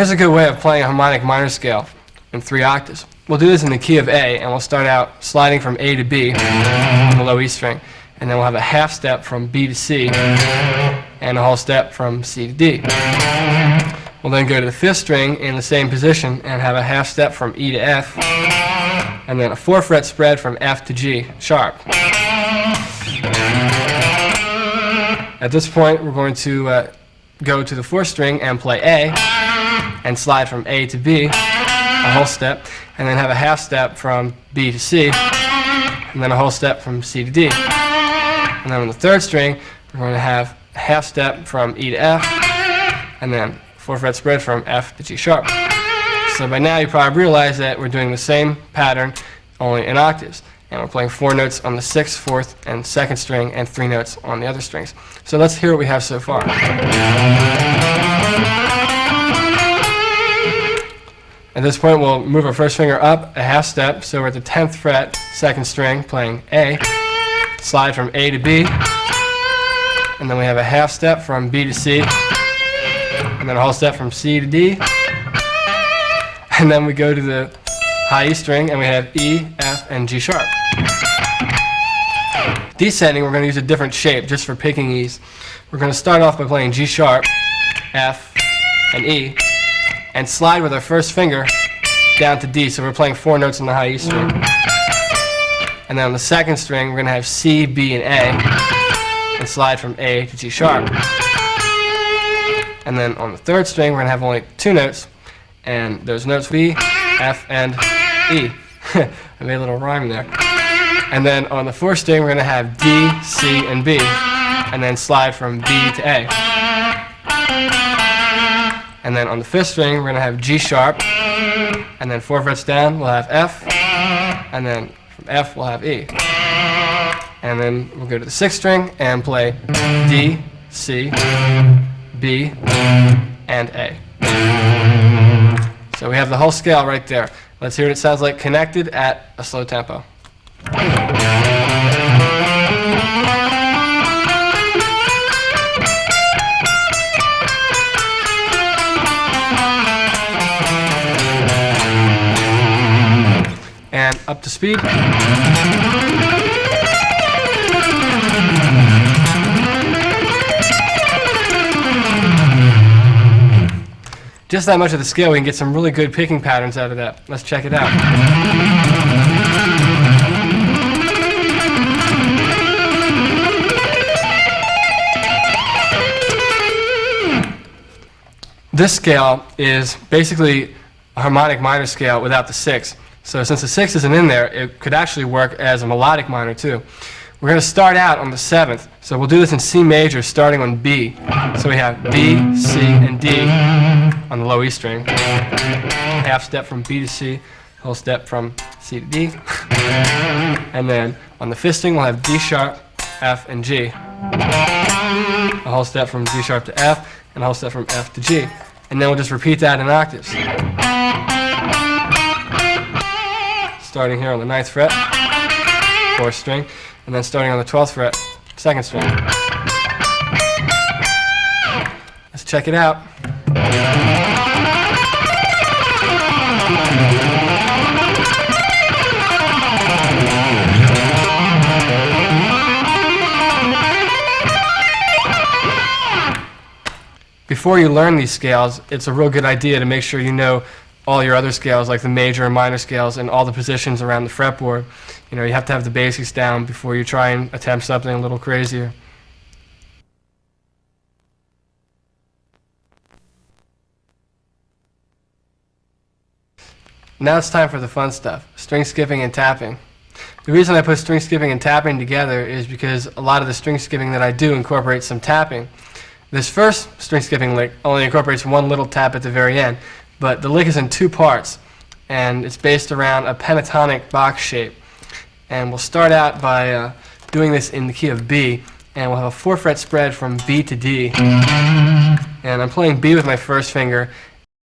Here's a good way of playing a harmonic minor scale in 3 octaves. We'll do this in the key of A, and we'll start out sliding from A to B on the low E string, and then we'll have a half step from B to C and a whole step from C to D. We'll then go to the 5th string in the same position and have a half step from E to F, and then a 4-fret spread from F to G sharp. At this point, we're going to go to the 4th string and play A, and slide from A to B, a whole step, and then have a half step from B to C, and then a whole step from C to D. And then on the 3rd string, we're going to have a half step from E to F, and then 4-fret spread from F to G sharp. So by now you probably realize that we're doing the same pattern, only in octaves. And we're playing 4 notes on the 6th, 4th, and 2nd string, and 3 notes on the other strings. So let's hear what we have so far. At this point, we'll move our first finger up a half step, so we're at the 10th fret, 2nd string, playing A, slide from A to B, and then we have a half step from B to C, and then a whole step from C to D, and then we go to the high E string, and we have E, F, and G sharp. Descending, we're going to use a different shape just for picking E's. We're going to start off by playing G sharp, F, and E, and slide with our first finger down to D, so we're playing 4 notes on the high E string. And then on the 2nd string, we're going to have C, B, and A, and slide from A to G sharp. And then on the 3rd string, we're going to have only 2 notes, and those notes B, F, and E. I made a little rhyme there. And then on the 4th string, we're going to have D, C, and B, and then slide from B to A. And then on the 5th string, we're going to have G sharp, and then 4 frets down, we'll have F, and then from F, we'll have E. And then we'll go to the 6th string and play D, C, B, and A. So we have the whole scale right there. Let's hear what it sounds like connected at a slow tempo. And up to speed. Just that much of the scale, we can get some really good picking patterns out of that. Let's check it out. This scale is basically a harmonic minor scale without the 6. So since the 6 isn't in there, it could actually work as a melodic minor too. We're going to start out on the 7th. So we'll do this in C major starting on B. So we have B, C, and D on the low E string. Half step from B to C, whole step from C to D. And then on the 5th string we'll have D sharp, F, and G. A whole step from D sharp to F, and a whole step from F to G. And then we'll just repeat that in octaves. Starting here on the 9th fret, 4th string, and then starting on the 12th fret, 2nd string. Let's check it out. Before you learn these scales, it's a real good idea to make sure you know all your other scales, like the major and minor scales, and all the positions around the fretboard. You know, you have to have the basics down before you try and attempt something a little crazier. Now it's time for the fun stuff, string skipping and tapping. The reason I put string skipping and tapping together is because a lot of the string skipping that I do incorporates some tapping. This first string skipping lick only incorporates one little tap at the very end, but the lick is in 2 parts, and it's based around a pentatonic box shape. And we'll start out by doing this in the key of B, and we'll have a 4-fret spread from B to D. And I'm playing B with my first finger,